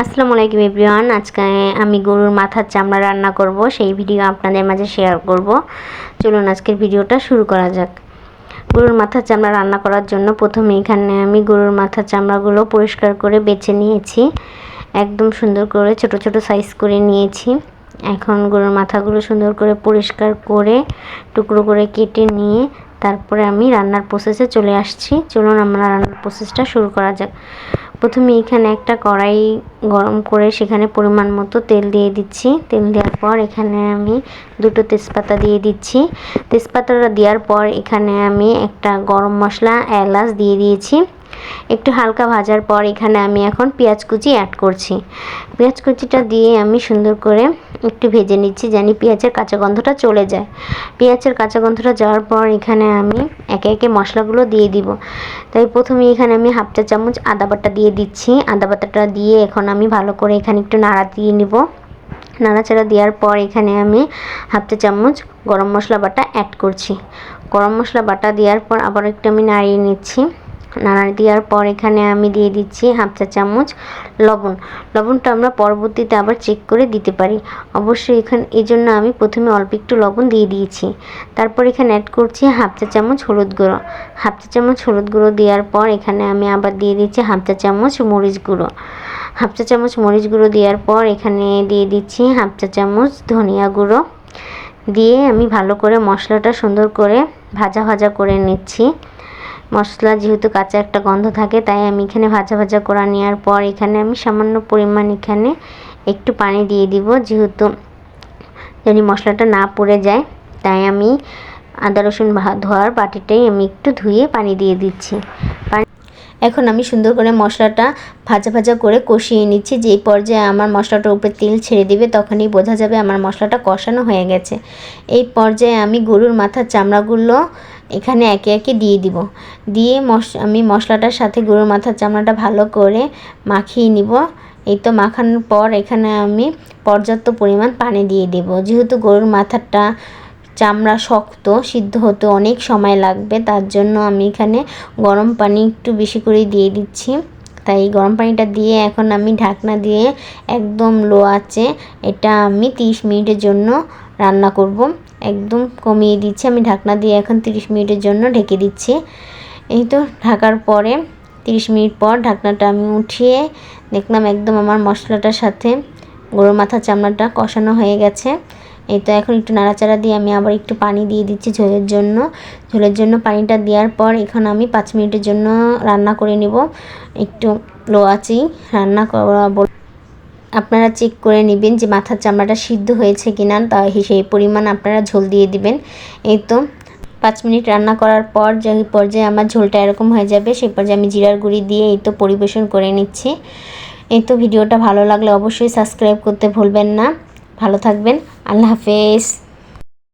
আসসালামু আলাইকুম এভরিওয়ান। আজকে আমি গরুর মাথার চামড়া রান্না করব, সেই ভিডিও আপনাদের মাঝে শেয়ার করব। চলুন আজকের ভিডিওটা শুরু করা যাক। গরুর মাথার চামড়া রান্না করার জন্য প্রথমে এখানে আমি গরুর মাথার চামড়াগুলো পরিষ্কার করে বেছে নিয়েছি। একদম সুন্দর করে ছোট ছোট সাইজ করে নিয়েছি। এখন গরুর মাথাগুলো সুন্দর করে পরিষ্কার করে টুকরো করে কেটে নিয়ে তারপরে আমি রান্নার প্রসেসে চলে আসছি। চলুন আমরা রান্নার প্রসেসটা শুরু করা যাক। প্রথমে এখানে একটা কড়াই গরম করে সেখানে পরিমাণ মতো তেল দিয়ে দিচ্ছি। তেল দেওয়ার পর এখানে আমি দুটো তেজপাতা দিয়ে দিচ্ছি। তেজপাতাটা দেওয়ার পর এখানে আমি একটা গরম মশলা এলাচ দিয়ে দিয়েছি। একটু হালকা ভাজার পর এখানে আমি এখন পেঁয়াজ কুচি অ্যাড করছি। পেঁয়াজ কুচিটা দিয়ে আমি সুন্দর করে একটু ভেজে নিচ্ছি, জানি পেঁয়াজের কাঁচা গন্ধটা চলে যায়। পেঁয়াজের কাঁচা গন্ধটা যাওয়ার পর এখানে আমি একে একে মশলাগুলো দিয়ে দিব। তাই প্রথমে এখানে আমি হাফ চা চামচ আদা বাটা দিয়ে দিচ্ছি। আদা বাটাটা দিয়ে এখন আমি ভালো করে এখানে একটু নাড়া দিয়ে নিব। নাড়াচাড়া দেওয়ার পর এখানে আমি হাফ চা চামচ গরম মশলা বাটা অ্যাড করছি। গরম মশলা বাটা দেওয়ার পর আবার একটু আমি নাড়িয়ে নিচ্ছি। নাড়া দেওয়ার পর এখানে আমি দিয়ে দিচ্ছি হাফ চা চামচ লবণ। লবণটা আমরা পরবর্তীতে আবার চেক করে দিতে পারি। অবশ্যই এখানে এই জন্য আমি প্রথমে অল্প একটু লবণ দিয়ে দিয়েছি। তারপর এখানে অ্যাড করছি হাফ চা চামচ হলুদ গুঁড়ো। হাফ চা চামচ হলুদ গুঁড়ো দেওয়ার পর এখানে আমি আবার দিয়ে দিচ্ছি হাফ চা চামচ মরিচ গুঁড়ো। হাফ চা চামচ মরিচ গুঁড়ো দেওয়ার পর এখানে দিয়ে দিচ্ছি হাফ চা চামচ ধনিয়া গুঁড়ো। দিয়ে আমি ভালো করে মশলাটা সুন্দর করে ভাজা ভাজা করে নিচ্ছি। মশলা যেহেতু কাঁচা একটা গন্ধ থাকে, তাই আমি এখানে ভাজা ভাজা করে নেওয়ার পর এখানে আমি সামান্য পরিমাণ এখানে একটু পানি দিয়ে দিব, যেহেতু যদি মশলাটা না পুড়ে যায়। তাই আমি আদা রসুন ধোয়ার বাটিটাই আমি একটু ধুয়ে পানি দিয়ে দিচ্ছি। এখন আমি সুন্দর করে মশলাটা ভাজা ভাজা করে কষিয়ে নিচ্ছি। যেই পর্যায়ে আমার মশলাটার উপরে তেল ছেড়ে দিবে তখনই বোঝা যাবে আমার মশলাটা কষানো হয়ে গেছে। এই পর্যায়ে আমি গরুর মাথার চামড়াগুলো এখানে একে একে দিয়ে দিব। দিয়ে আমি মশলাটার সাথে গরুর মাথার চামড়াটা ভালো করে মাখিয়ে নিব। এই তো মাখানোর পর এখানে আমি পর্যাপ্ত পরিমাণ পানি দিয়ে দেব। যেহেতু গরুর মাথাটা চামড়া শক্ত, সিদ্ধ হতে অনেক সময় লাগবে, তার জন্য আমি এখানে গরম পানি একটু বেশি করে দিয়ে দিচ্ছি। তাই গরম পানিটা দিয়ে এখন আমি ঢাকনা দিয়ে একদম লো আঁচে এটা আমি 30 মিনিটের জন্য রান্না করব। একদম কমিয়ে দিচ্ছি, আমি ঢাকনা দিয়ে এখন 30 মিনিটের জন্য ঢেকে দিচ্ছি। এই তো ঢাকার পরে 30 মিনিট পর ঢাকনাটা আমি উঠিয়ে দেখলাম একদম আমার মশলাটার সাথে গরুর মাথার চামড়াটা কষানো হয়ে গেছে। এই তো এখন একটু নাড়াচাড়া দিয়ে আমি আবার একটু পানি দিয়ে দিচ্ছি ঝোলের জন্য। ঝোলের জন্য পানিটা দেওয়ার পর এখন আমি 5 মিনিটের জন্য রান্না করে নেব। একটু লো আঁচেই রান্না করা। আপনারা চেক করে নেবেন যে মাথার চামড়াটা সিদ্ধ হয়েছে কিনা, তা সেই পরিমাণ আপনারা ঝোল দিয়ে দিবেন। এই তো 5 মিনিট রান্না করার পর যে পর্যায়ে আমার ঝোলটা এরকম হয়ে যাবে, সেই পর্যায়ে আমি জিরার গুঁড়ি দিয়ে এই তো পরিবেশন করে নিচ্ছি। এই তো ভিডিওটা ভালো লাগলে অবশ্যই সাবস্ক্রাইব করতে ভুলবেন না। ভালো থাকবেন। আল্লাহ হাফেজ।